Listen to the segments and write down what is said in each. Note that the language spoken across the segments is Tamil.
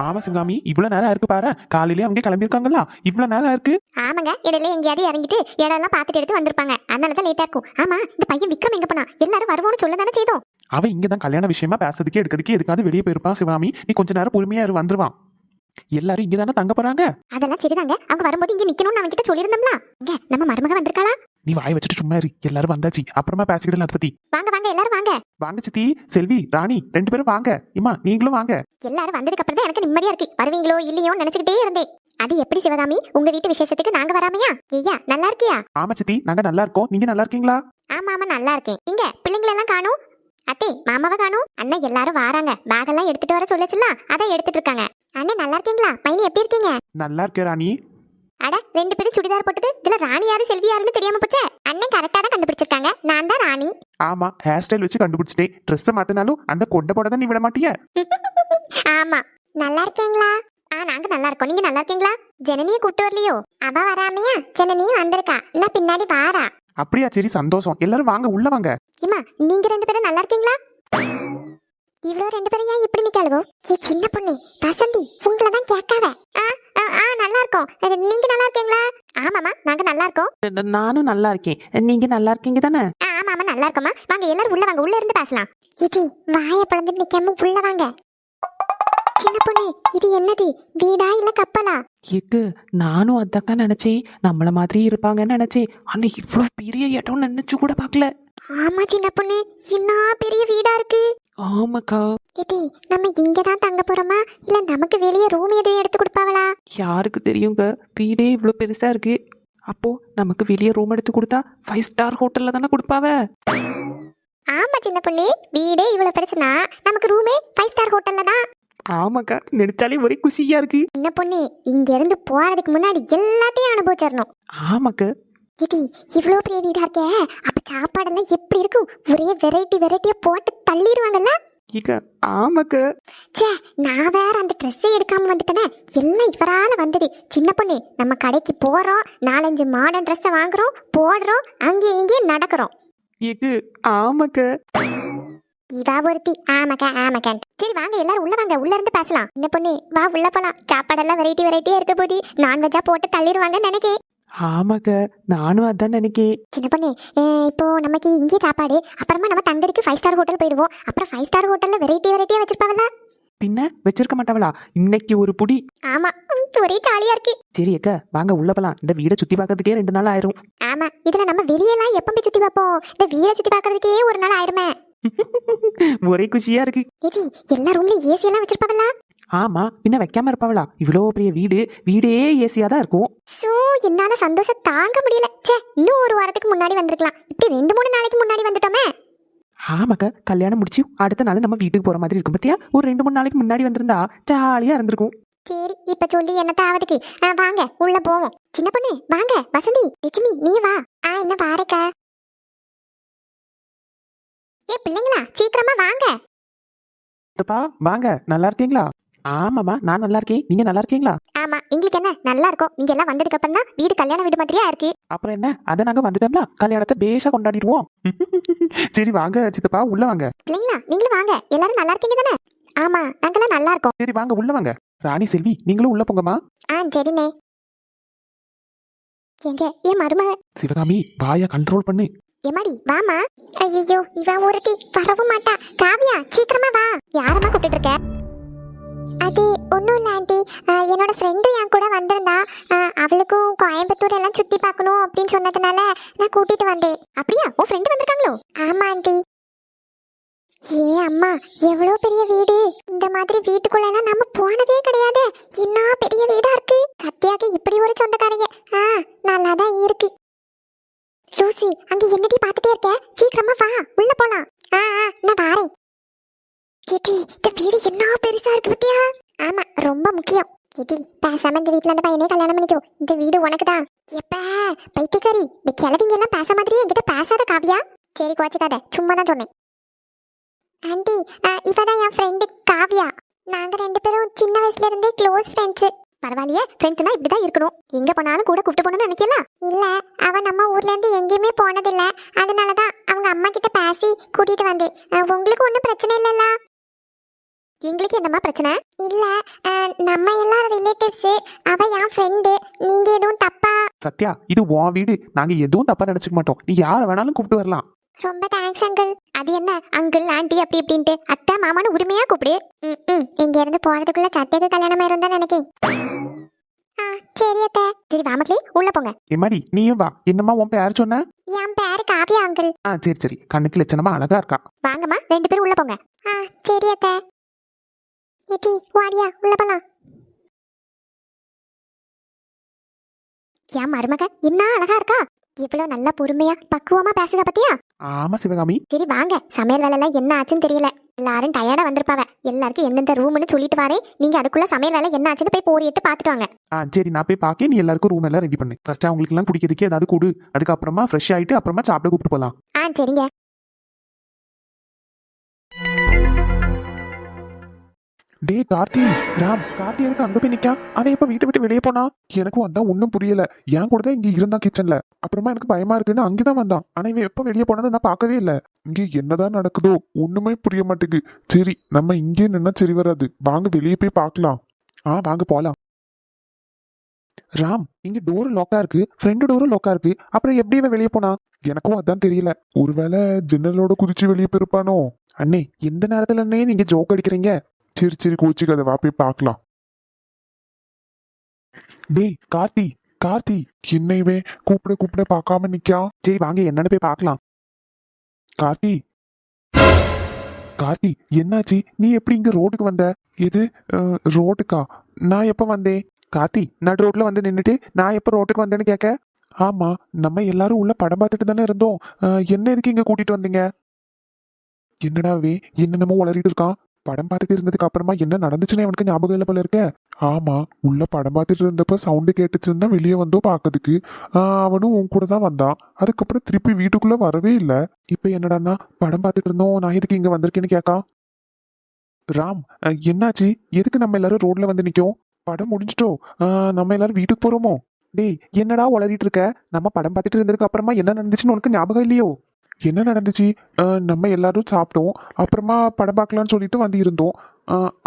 ஆமா சிவகாமி, இவ்வளவு நேரம் இருக்கு பாரு. காலையிலே அவங்க கிளம்பியிருக்காங்களா, இவ்வளவு நேரம் இருக்கு. ஆமாங்க, இடையில எங்கேயாவது இறங்கிட்டு இடம் எல்லாம் பார்த்துட்டு எடுத்து வந்திருப்பாங்க. அதனாலதான் லேட்டா இருக்கும். ஆமா, இந்த பையன் விக்ரம் எங்க போனா? எல்லாரும் வருவோம்னு சொல்ல தானே செய்தோம். அவன் இங்கதான் கல்யாண விஷயமா பேசுறதுக்கே எடுக்கிறதுக்கே எதுக்காவது வெளியே போயிருப்பான். சிவகாமி, நீ கொஞ்ச நேரம் பொறுமையா வந்துருவான். எல்லாரும் இங்கதானே தங்க போறாங்க. அதெல்லாம் சரிதாங்க, அவங்க வரும்போது இங்க நிக்கணும்னு அவங்க கிட்ட சொல்லியிருந்தோம்ல. இங்க நம்ம மருமக வந்திருக்காளா? நீ வாய் வச்சுட்டு சும்மா இரு. எல்லாரும் வந்தாச்சு, அப்புறமா பேசிக்கிடலாம் அதை பத்தி. வாங்க வாங்க, எல்லாரும் வாங்க. வாங்க சித்தி, செல்வி, ராணி 2 பேரும் வாங்க. இம்மா நீங்களும் வாங்க. எல்லாரும் வந்ததுக்கு அப்புறம் தான் எனக்கு நிம்மதியா இருக்கு. வருவீங்களோ இல்லையோ நினைச்சுக்கிட்டே இருந்தேன். அது எப்படி சிவகாமி, உங்க வீட்டு விசேஷத்துக்கு நாங்க வராமையா? ஐயா நல்லா இருக்கியா? ஆமா சித்தி, நாங்க நல்லா இருக்கோம். நீங்க நல்லா இருக்கீங்களா? ஆமா ஆமா நல்லா இருக்கேன். இங்க பிள்ளைங்களை எல்லாம் காணும். அத்தை மாமாவை காணும். அண்ணன் எல்லாரும் வாராங்க. பேகெல்லாம் எடுத்துட்டு வர சொல்லச்சுல, அதான் எடுத்துட்டு இருக்காங்க. அண்ணன் நல்லா இருக்கீங்களா? மைனி எப்படி இருக்கீங்க? நல்லா இருக்கேன் ராணி. அட 2 பேரும் சுடிதார் போட்டது இதுல ராணி யாரு செல்வி யாருன்னு தெரியாம போச்சே. அண்ணன் கரெக்டா தான் கண்டுபிடிச்சிருக்காங்க. நான் தான் ராணி. ஆமா, ஹேர் ஸ்டைல் வச்சு கண்டுபிடிச்சிட்டேன். ட்ரெஸ் மாத்தினாலும் அந்த கொண்ட போட தான் நீ விட மாட்டிய. ஆமா, நல்லா இருக்கீங்களா? நாங்க நல்லா இருக்கோம். நீங்க நல்லா இருக்கீங்களா? ஜனனியை கூட்டு வரலையோ? அவ வராமையா? ஜனனியும் வந்திருக்கா. நான் பின்னாடி வாரா. அப்படியா, சரி சந்தோஷம். எல்லாரும் வாங்க, உள்ள வாங்க. இம்மா நீங்க 2 பேரும் நல்லா இருக்கீங்களா? இவ்வளோ 2 பேரும் ஏன் இப்படி நிக்காளுவோ? சின்ன பொண்ணு வசந்தி, உங்களை தான் கேட்காத. நல்லா இருக்கோம். நீங்க நல்லா இருக்கீங்களா? ஆமாமா, நாங்க நல்லா இருக்கோம். நானும் நல்லா இருக்கேன். நீங்க நல்லா இருக்கீங்க தானே? ஆமா ஆமா நல்லா இருக்கோமா. வாங்க எல்லாரும் உள்ள வாங்க, உள்ள இருந்து பேசலாம். இஜி வாயை பிளந்து நிக்காம உள்ள வாங்க. சின்ன பொண்ணு, இது என்னது? வீடா இல்ல கப்பலா? எக்கு நானும் அதாக்கா நினைச்சேன். நம்மள மாதிரி இருப்பாங்கன்னு நினைச்சேன். ஆனா இவ்வளவு பெரிய இடம் நினைச்சு கூட பாக்கல. ஆமா சின்ன பொண்ணு, என்ன பெரிய வீடா இருக்கு. ஆமாக்கா. ஏடி, நம்ம இங்கதான் தங்க போறோமா இல்ல நமக்கு வெளியே ரூம் எதையும் எடுத்து கொடுப்பாங்களா? யாருக்கு தெரியுங்க, வீடே இவ்வளவு பெருசா இருக்கு. அப்போ நமக்கு வெளியே ரூம் எடுத்து கொடுத்தா 5 ஸ்டார் ஹோட்டல்ல தானே கொடுப்பாவ. ஆமா சின்ன பொண்ணு, வீடே இவ்வளவு பெருசுனா நமக்கு ரூமே 5 ஸ்டார் ஹோட்டல்ல தான். ஆமாக்கா, நினைச்சாலே ஒரே குஷியா இருக்கு. சின்ன பொண்ணு, இங்க இருந்து போறதுக்கு முன்னாடி எல்லாத்தையும் அனுபவிச்சிடணும். ஆமாக்கா. ஏடி, இவ்வளோ பெரிய வீடா இருக்கே, அப்ப சாப்பாடெல்லாம் எப்படி இருக்கும்? ஒரே வெரைட்டியா போட்டு தள்ளிடுவாங்கல்ல. இக்க ஆமாக்கா. சே, நான் வேற அந்த ட்ரெஸ்ஸை எடுக்காம வந்துட்டேனே. எல்லாம் இவரால வந்தது. சின்ன பொண்ணு, நம்ம கடைக்கு போறோம், 4-5 மாடர்ன் ட்ரெஸ்ஸை வாங்குறோம், போடுறோம், அங்கேயும் இங்கேயும் நடக்கிறோம். எக்கு ஆமாக்கா. இதா ஒருத்தி ஆமாக்கா. சரி வாங்க எல்லாரும் உள்ள வாங்க, உள்ள இருந்து பேசலாம். சின்ன பொண்ணு வா, உள்ள போலாம். சாப்பாடெல்லாம் வெரைட்டியா இருக்க போது நான்வெஜ்ஜா போட்டு தள்ளிடுவாங்கன்னு நினைக்கேன். ஆமாக்கா, நானும் அதான் நினைக்கேன். சின்ன பொண்ணு, இப்போ நமக்கு இங்கே சாப்பாடு, அப்புறமா நம்ம தங்கறதுக்கு 5 ஸ்டார் ஹோட்டல் போயிடுவோம். அப்புறம் 5 ஸ்டார் ஹோட்டல்ல வெரைட்டியா வச்சிருப்பாங்கல்ல. பின்ன வச்சிருக்க மாட்டாவளா? இன்னைக்கு ஒரு புடி. ஆமா, ஒரே ஜாலியா இருக்கு. சரி அக்கா, வாங்க உள்ள போலாம். இந்த வீடை சுத்தி பார்க்கறதுக்கே 2 நாள் ஆயிரும். ஆமா, இதுல நம்ம வெளியெல்லாம் எப்ப போய் சுத்தி பார்ப்போம்? இந்த வீடை சுத்தி பார்க்கறதுக்கே 1 நாள் ஆயிருமே. ஒரே குஷியா இருக்கு. ஏஜி, எல்லா ரூம்லயும் ஏசி எல்லாம் வச்சிருப்பாங்கல்ல. ஆமா, பின்ன வைக்காம இருப்பாவளா? இவ்வளோ பெரிய வீடே ஏசியா தான் இருக்கும். சோ, என்னால சந்தோஷம் தாங்க முடியல. சே, இன்னும் 1 வாரத்துக்கு முன்னாடி வந்திருக்கலாம். இப்படி 2-3 நாளைக்கு முன்னாடி வந்துட்டோமே. ஆமாக்கா, கல்யாணம் முடிச்சு அடுத்த நாள் நம்ம வீட்டுக்கு போற மாதிரி இருக்கும். பத்தியா, ஒரு 2-3 நாளைக்கு முன்னாடி வந்திருந்தா ஜாலியா இருந்திருக்கும். சரி, இப்ப சொல்லி என்னத்த ஆவதுக்கு? வாங்க உள்ள போவோம். சின்ன பொண்ணு வாங்க. வசந்தி, லட்சுமி நீ வா. என்ன பாருக்கா. பிள்ளைங்களா, சீக்கிரமா வாங்க. வாங்க, நல்லா இருக்கீங்களா? ஆமாமா, நான் நல்லா இருக்கேன். நீங்க நல்லா இருக்கீங்களா? ஆமா, எங்களுக்கு என்ன நல்லா இருக்கும். நீங்க எல்லாம் வந்ததுக்கு அப்புறம் தான் வீடு கல்யாண வீடு மாதிரியா இருக்கு. அப்புறம் என்ன, அதை நாங்க வந்துட்டோம்ல, கல்யாணத்தை பேஷா கொண்டாடிடுவோம். சரி வாங்க சித்தப்பா, உள்ள வாங்க. பிள்ளைங்களா நீங்களும் வாங்க. எல்லாரும் நல்லா இருக்கீங்க தானே? ஆமா, நாங்கெல்லாம் நல்லா இருக்கோம். சரி வாங்க, உள்ள வாங்க. ராணி, செல்வி, நீங்களும் உள்ள போங்கம்மா. சரிண்ணே. எங்க என் மருமக சிவகாமி, வாய கண்ட்ரோல் பண்ணு. எம்மாடி வாமா. ஐயோ, இவ ஒருத்தி வரவும் மாட்டா. காவியா, சீக்கிரமா வா. யாரம்மா கூப்பிட்டு இருக்க? அது ஒன்றும் இல்லை ஆண்டி, என்னோட ஃப்ரெண்டு என் கூட வந்திருந்தா. அவளுக்கும் கோயம்புத்தூர் எல்லாம் சுற்றி பார்க்கணும் அப்படின்னு சொன்னதுனால நான் கூட்டிட்டு வந்தேன். அப்படியா, உன் ஃப்ரெண்டு வந்திருக்காங்களோ? ஆமா ஆண்டி. அம்மா, எவ்வளோ பெரிய வீடு. இந்த மாதிரி வீட்டுக்குள்ளெல்லாம் நம்ம போனதே கிடையாது. என்ன பெரிய வீடா இருக்கு. சத்யாக்கு இப்படி ஒரு சொந்தக்காரங்க. நல்லா தான் இருக்கு. லூசி, அங்க என்னடி பார்த்துட்டே இருக்க? சீக்கிரமா வா, உள்ள போலாம். நான் வாரேன். கேட்டி, இந்த வீடு என்ன பெருசா இருக்கு பத்தியா? ஆமா, ரொம்ப முக்கியம். கேட்டி, பேசாம இந்த வீட்டுல அந்த பையனே கல்யாணம் பண்ணிக்கோ. இந்த வீடு உனக்குதான். எப்ப பைத்தியக்காரி, இந்த கிளவிங்க எல்லாம் பேச மாதிரியே என்கிட்ட பேசாத காவியா. சரி கோச்சுக்காத, சும்மா தான் சொன்னேன். ஆண்டி, இவதான் என் ஃப்ரெண்டு காவியா. நாங்க 2 பேரும் சின்ன வயசுல இருந்தே க்ளோஸ் ஃப்ரெண்ட்ஸ். பரவாயில்லையே, ஃப்ரெண்ட்ஸ்னா இப்படிதான் இருக்கணும். எங்க போனாலும் கூட கூப்பிட்டு போகணும்னு நினைக்கல. இல்ல, அவ நம்ம ஊர்ல இருந்து எங்கேயுமே போனதில்ல. அதனாலதான் அவங்க அம்மா கிட்ட பேசி கூட்டிட்டு வந்தேன். உங்களுக்கு ஒன்றும் பிரச்சனை இல்லைல்ல? எங்களுக்கு என்னம்மா பிரச்சனை? இல்ல நம்ம எல்லாம் ரிலேட்டிவ்ஸ், அவ என் ஃப்ரெண்டு, நீங்க எதுவும் தப்பா? சத்யா, இது உன் வீடு. நாங்க எதுவும் தப்பா நினைச்சுக்க மாட்டோம். நீ யாரை வேணாலும் கூப்பிட்டு வரலாம். ரொம்ப தேங்க்ஸ் அங்கிள். அது என்ன அங்கிள் ஆண்டி அப்படி இப்படின்ட்டு அத்தை மாமான்னு உரிமையா கூப்பிடு. இங்க இருந்து போறதுக்குள்ள சத்தியக்கு கல்யாணம் ஆயிருந்தா நினைக்கேன். சரி அத்தை. சரி வாமக்களே உள்ள போங்க. எம்மாடி நீயும் வா. என்னம்மா உன் பேர் சொன்ன? என் பேரு காவியா அங்கிள். சரி சரி, கண்ணுக்கு லட்சணமா அழகா இருக்கா. வாங்கம்மா 2 பேரும் உள்ள போங்க. சரி அத்தை. ஏச்சி வாடியா உள்ள போலாம். என் மருமக என்ன அழகா இருக்கா. இவ்வளவு நல்லா பொறுமையா பக்குவமா பேசுக பத்தியா. ஆமா சிவகாமி. சரி வாங்க, சமையல் வேலை எல்லாம் என்ன ஆச்சுன்னு தெரியல. எல்லாரும் டயர்டா வந்திருப்பாவ. எல்லாருக்கும் எந்தெந்த ரூம்னு சொல்லிட்டு வரேன். நீங்க அதுக்குள்ள சமையல் வேலை என்ன ஆச்சுன்னு போய் போரிட்டு பாத்துட்டு வாங்க. சரி, நான் போய் பாக்க. நீ எல்லாருக்கும் ரூம் எல்லாம் ரெடி பண்ணு. ஃபர்ஸ்ட் அவங்களுக்கு எல்லாம் குடிக்கிறதுக்கு ஏதாவது கொடு. அதுக்கப்புறமா ஃப்ரெஷ் ஆயிட்டு அப்புறமா சாப்பிட கூப்பிட்டு போலாம். சரிங்க. டே கார்த்தி, ராம், கார்த்தி எதுக்கு அங்க போய் நிக்கா? அவன் எப்ப வீட்டை விட்டு வெளியே போனா? எனக்கும் அதான் ஒன்னும் புரியல. என் கூட தான் இங்க இருந்தான் கிச்சன்ல. அப்புறமா எனக்கு பயமா இருக்குன்னு அங்கதான் வந்தான். ஆனா இவன் எப்ப வெளியே போனதை நான் பார்க்கவே இல்ல. இங்க என்னதான் நடக்குதோ ஒண்ணுமே புரிய மாட்டேங்குது. சரி நம்ம இங்கே நின்னா சரி வராது, வாங்க வெளியே போய் பார்க்கலாம். வாங்க போலாம். ராம், இங்க டோர் லாக்கா இருக்கு, ஃப்ரண்ட் டோரும் லாக்கா இருக்கு. அப்புறம் எப்படி இவன் வெளியே போனா? எனக்கும் அதான் தெரியல. ஒருவேளை ஜன்னலோட குதிச்சு வெளியே போயிருப்பானோ? அண்ணே, இந்த நேரத்துல அண்ணே நீங்க ஜோக் அடிக்கிறீங்க? சரி சரி கோச்சிக்காத, வா போய் பார்க்கலாம். டேய் கார்த்தி, கார்த்தி, என்ன இவன் கூப்பிட கூப்பிட பார்க்காம நிக்கா? சரி வாங்க என்னன்னு போய் பார்க்கலாம். கார்த்தி, கார்த்தி, என்னாச்சு? நீ எப்படி இங்க ரோட்டுக்கு வந்த? எது ரோட்டுக்கா? நான் எப்ப வந்தேன்? கார்த்தி, நடு ரோட்ல வந்து நின்னுட்டு நான் எப்ப ரோட்டுக்கு வந்தேன்னு கேட்க? ஆமா, நம்ம எல்லாரும் உள்ள படம் பார்த்துட்டு தானே இருந்தோம். என்ன எதுக்கு இங்க கூட்டிட்டு வந்தீங்க? என்னடாவே என்னென்னமோ உளறிட்டு இருக்கான். படம் பார்த்துட்டு இருந்ததுக்கு அப்புறமா என்ன நடந்துச்சுன்னு அவனுக்கு ஞாபகம் இல்லை போல இருக்க. ஆமா, உள்ள படம் பார்த்துட்டு இருந்தப்ப சவுண்டு கேட்டுச்சு இருந்தா வெளியே வந்தோம் பார்க்கறதுக்கு. அவனும் உன் கூட தான் வந்தான். அதுக்கப்புறம் திருப்பி வீட்டுக்குள்ள வரவே இல்லை. இப்ப என்னடான்னா படம் பார்த்துட்டு இருந்தோம், நான் எதுக்கு இங்க வந்திருக்கேன்னு கேட்கா. ராம், என்னாச்சு? எதுக்கு நம்ம எல்லாரும் ரோட்ல வந்து நிக்கோம்? படம் முடிஞ்சிட்டோ? நம்ம எல்லாரும் வீட்டுக்கு போறோமோ? டேய் என்னடா உளறிட்டு இருக்க? நம்ம படம் பார்த்துட்டு இருந்ததுக்கு அப்புறமா என்ன நடந்துச்சுன்னு உனக்கு ஞாபகம் இல்லையோ? என்ன நடந்துச்சு? நம்ம எல்லாரும் சாப்பிட்டோம், அப்புறமா படம் பார்க்கலாம்னு சொல்லிட்டு வந்து இருந்தோம்.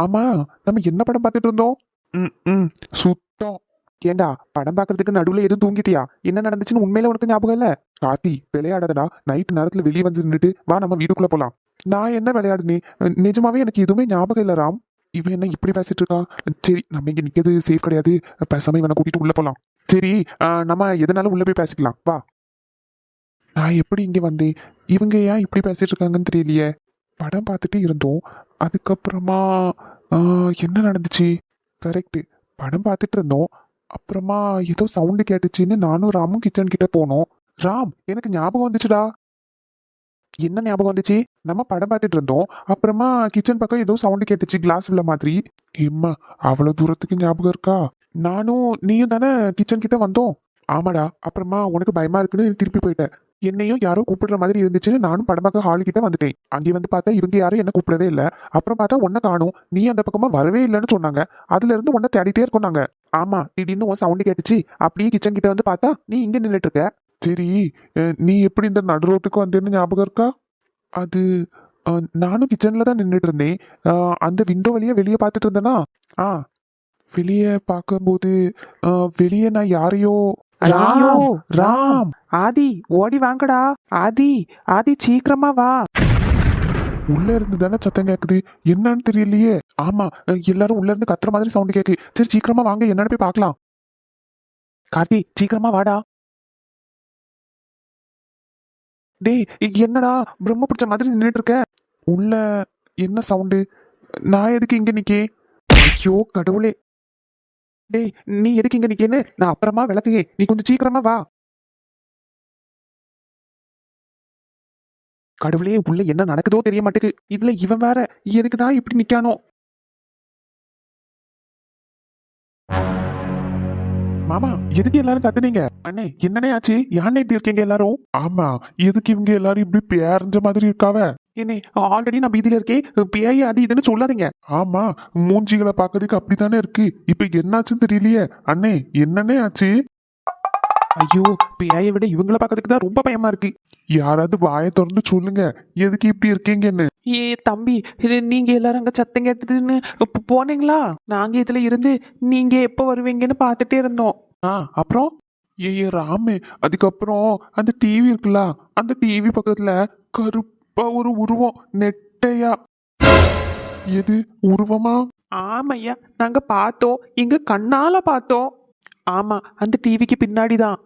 ஆமா, நம்ம என்ன படம் பார்த்துட்டு இருந்தோம்? சுத்தம். ஏண்டா படம் பார்க்கறதுக்கு நடுவுல எதுவும் தூங்கிட்டியா? என்ன நடந்துச்சுன்னு உண்மையில உனக்கு ஞாபகம் இல்ல? கார்த்தி, விளையாடாதடா. நைட்டு நேரத்துல வெளியே வந்து நின்றுட்டு வா நம்ம வீட்டுக்குள்ள போலாம். நான் என்ன விளையாடுனேன்? நிஜமாவே எனக்கு எதுவுமே ஞாபகம் இல்ல ராம். இவன் என்ன இப்படி பேசிட்டு இருக்கான்? சரி, நம்ம இங்க நிக்கிறது சேஃப் கிடையாது. பேசாம இவனை கூட்டிட்டு உள்ள போலாம். சரி, நம்ம எதனாலும் உள்ள போய் பேசிக்கலாம் வா. நான் எப்படி இங்க வந்தேன்? இவங்க ஏன் இப்படி பேசிட்டு இருக்காங்கன்னு தெரியலையே. படம் பார்த்துட்டு இருந்தோம், அதுக்கப்புறமா என்ன நடந்துச்சு? கரெக்ட், படம் பார்த்துட்டு இருந்தோம், அப்புறமா ஏதோ சவுண்டு கேட்டுச்சுன்னு நானும் ராமும் கிச்சன் கிட்ட போனோம். ராம், எனக்கு ஞாபகம் வந்துச்சுடா. என்ன ஞாபகம் வந்துச்சு? நம்ம படம் பார்த்துட்டு இருந்தோம், அப்புறமா கிச்சன் பக்கம் ஏதோ சவுண்டு கேட்டுச்சு, கிளாஸ் உள்ள மாதிரி. எம்மா, அவ்வளவு தூரத்துக்கு ஞாபகம் இருக்கா? நானும் நீயும் தானே கிச்சன் கிட்ட வந்தோம். ஆமாடா, அப்புறமா உனக்கு பயமா இருக்குன்னு திருப்பி போயிட்டேன். என்னையும் யாரோ கூப்பிடுற மாதிரி இருந்துச்சுன்னு நானும் படம் பார்க்க ஹால் கிட்ட வந்துட்டேன். அங்கே வந்து பார்த்தா இவங்க யாரும் என்ன கூப்பிடவே இல்லை. அப்புறம் பார்த்தா உன்னை காணும், நீ அந்த பக்கமா வரவே இல்லைன்னு சொன்னாங்க. அதுல இருந்து உன்னை தேடிட்டே இருக்கோம் நாங்க. ஆமா, திடீர்னு உன் சவுண்டு கேட்டுச்சு, அப்படியே கிச்சன் கிட்ட வந்து பார்த்தா நீ இங்க நின்றுட்டு இருக்க. சரி, நீ எப்படி இந்த நடு ரோட்டுக்கு வந்தேன்னு ஞாபகம் இருக்கா? அது நானும் கிச்சன்ல தான் நின்றுட்டு இருந்தேன். அந்த விண்டோ வழியா வெளியே பார்த்துட்டு இருந்தேனா? வெளியே பார்க்கும்போது வெளியே நான் யாரையோ. ராம், ஆதி ஓடி வாங்கடா. ஆதி, ஆதி சீக்கிரமா வா. உள்ள இருந்து தானே சத்தம் கேக்குது, என்னன்னு தெரியலையே. ஆமா, எல்லாரும் உள்ள இருந்து கத்துற மாதிரி சவுண்ட் கேக்கு. சரி சீக்கிரமா வாங்க, என்னன்னு போய் பார்க்கலாம். கார்த்தி, சீக்கிரமா வாடா. டேய் என்னடா பிரம்ம பிடிச்ச மாதிரி நின்றுட்டு இருக்க? உள்ள என்ன சவுண்டு? நான் எதுக்கு இங்க நிக்கே? ஐயோ கடவுளே. டேய் நீ எதுக்கு இங்க நிக்கேன்னு நான் அப்புறமா விளக்குகே, நீ கொஞ்சம் சீக்கிரமா வா. கடவுளே, உள்ள என்ன நடக்குதோ தெரிய மாட்டேங்குது. இதுல இவன் வேற எதுக்குதான் இப்படி நிக்கானோ? மாமா, எதுக்கு எல்லாரும் கத்துனீங்க? அண்ணே என்னனே ஆச்சு? யானை இப்படி இருக்கீங்க எல்லாரும்? ஆமா, எதுக்கு இவங்க எல்லாரும் இப்படி பேரஞ்ச மாதிரி இருக்காவ? என்ன, ஆல்ரெடி நான் பீதியில இருக்கேன், பேய் அது இதுன்னு சொல்லாதீங்க. ஆமா, மூஞ்சிகளை பாக்கிறதுக்கு அப்படித்தானே இருக்கு. இப்ப என்னாச்சுன்னு தெரியலையே. அண்ணே, என்னன்னே ஆச்சு? ஐயோ, பேயை விட இவங்கள பாக்கிறதுக்கு தான் ரொம்ப பயமா இருக்கு. யாராவது வாயை திறந்து சொல்லுங்க எதுக்கு இப்படி இருக்கீங்கன்னு. ஏ தம்பி, இது நீங்க எல்லாரும் அங்க சத்தம் கேட்டதுன்னு போனீங்களா? நாங்க இதுல இருந்து நீங்க எப்போ வருவீங்கன்னு பார்த்துட்டே இருந்தோம். அப்புறம் ஏ ராமு, அதுக்கப்புறம் அந்த டிவி இருக்குல்ல, அந்த டிவி பக்கத்துல கருப்பா ஒரு உருவம் நெட்டையா. எது உருவமா? ஆமையா, நாங்க பார்த்தோம், எங்க கண்ணால பார்த்தோம். ஆமா, அந்த டிவிக்கு பின்னாடி தான்.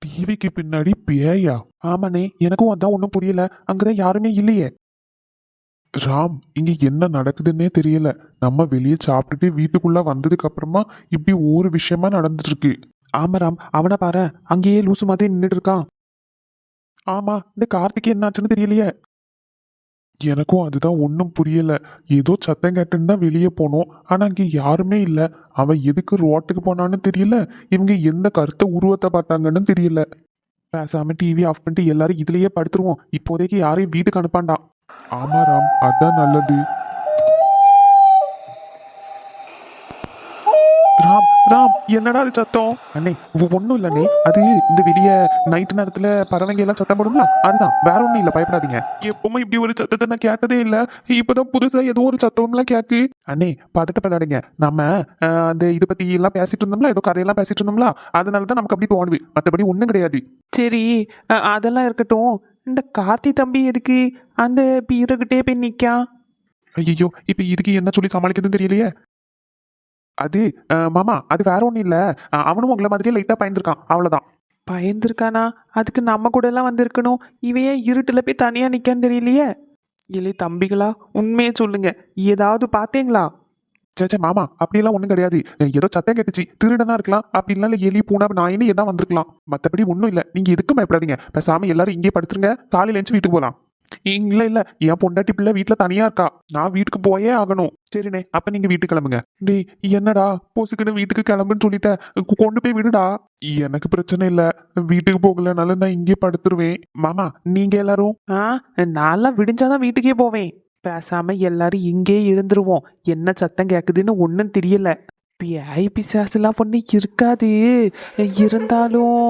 டிவிக்கு பின்னாடி பேயா? ஆமாண்ணே, எனக்கும் அதான் ஒன்றும் புரியல. அங்கதான் யாருமே இல்லையே. ராம், இங்க என்ன நடக்குதுன்னே தெரியல. நம்ம வெளியே சாப்பிட்டுட்டு வீட்டுக்குள்ள வந்ததுக்கு அப்புறமா இப்படி ஒரு விஷயமா நடந்துட்டு இருக்கு. ஆமா ராம், அவனை பாரு, அங்கேயே லூசு மாதிரி நின்றுட்டு இருக்கான். ஆமா, இந்த கார்த்திக் என்னாச்சுன்னு தெரியலையே. எனக்கும் அதுதான் ஒன்றும் புரியல. ஏதோ சத்தம் கேட்டுன்னு தான் வெளியே போனோம், ஆனா அங்க யாருமே இல்ல. அவன் எதுக்கு ரோட்டுக்கு போனான்னு தெரியல. இவங்க எந்த கருத்த உருவத்தை பார்த்தாங்கன்னு தெரியல. பேசாம டிவி ஆஃப் பண்ணிட்டு எல்லாரும் இதுலயே படுத்துருவோம். இப்போதைக்கு யாரையும் வீட்டுக்கு அனுப்பாண்டாம். ஆமா ராம், அதான் நல்லது. ராம் ராம், என்னடா அது சத்தம்? அண்ணே ஒன்றும் இல்லண்ணே, அது இந்த வெளியே நைட்டு நேரத்துல பறவைங்க எல்லாம் சத்தம் போடும்ல, அதுதான், வேற ஒன்றும் இல்லை, பயப்படாதீங்க. எப்பவுமே இப்படி ஒரு சத்தத்தை நான் கேட்டதே இல்ல. இப்பதான் புதுசா ஏதோ ஒரு சத்தம்லாம் கேக்கு. அண்ணே பதட்டப்படாதீங்க, நம்ம அந்த இதை பத்தி எல்லாம் பேசிட்டு இருந்தோம்ல, ஏதோ கதையெல்லாம் பேசிட்டு இருந்தோம்ல, அதனால தான் நமக்கு அப்படி தோணுது, மற்றபடி ஒன்றும் கிடையாது. சரி, அதெல்லாம் இருக்கட்டும். இந்த கார்த்தி தம்பி எதுக்கு அந்த பீரகிட்டே போய் நிக்கா? ஐயோ, இப்ப இதுக்கு என்ன சொல்லி சமாளிக்கிறதுன்னு தெரியலையே. அது மாமா, அது வேற ஒண்ணும் இல்ல. அவனும் உங்களை மாதிரியே லைட்டா பயந்துருக்கான், அவ்வளவுதான். பயந்துருக்கானா? அதுக்கு நம்ம கூட எல்லாம் வந்திருக்கணும். இவையே இருட்டுல போய் தனியா நிக்கான்னு தெரியலையே. இல்லை தம்பிகளா, உண்மையை சொல்லுங்க, ஏதாவது பார்த்தீங்களா? சேச்சே மாமா, அப்படியெல்லாம் ஒண்ணும் கிடையாது. ஏதோ சத்தம் கேட்டுச்சு, திருடனா இருக்கலாம், அப்படி இல்ல எலி பூனை நாயின்னு எதாவது வந்திருக்கலாம். மத்தபடி ஒண்ணும் இல்ல. நீங்க எதுக்கும் பயப்படாதீங்க. பேசாம எல்லாரும் இங்கே படுத்துருங்க, காலையில எழுந்து வீட்டுக்கு போலாம். இல்ல இல்ல, என் பொண்டாட்டி பிள்ளை வீட்டுல தனியா இருக்கா, நான் வீட்டுக்கு போயே ஆகணும். சரிண்ணே, அப்ப நீங்க வீட்டுக்கு கிளம்புங்க. டேய், என்னடா போசுக்குன்னு வீட்டுக்கு கிளம்புன்னு சொல்லிட்ட, கொண்டு போய் விடுடா. எனக்கு பிரச்சனை இல்ல, வீட்டுக்கு போகலனால நான் இங்கே படுத்துருவேன். மாமா, நீங்க எல்லாரும்? நான்லாம் விடிஞ்சாதான் வீட்டுக்கே போவேன். பேசாம எல்லாரும் இங்கே இருந்துருவோம். என்ன சத்தம் கேக்குதுன்னு ஒன்றும் தெரியல. பேய் பிசாசுலாம் பொண்ணு இருக்காது, இருந்தாலும்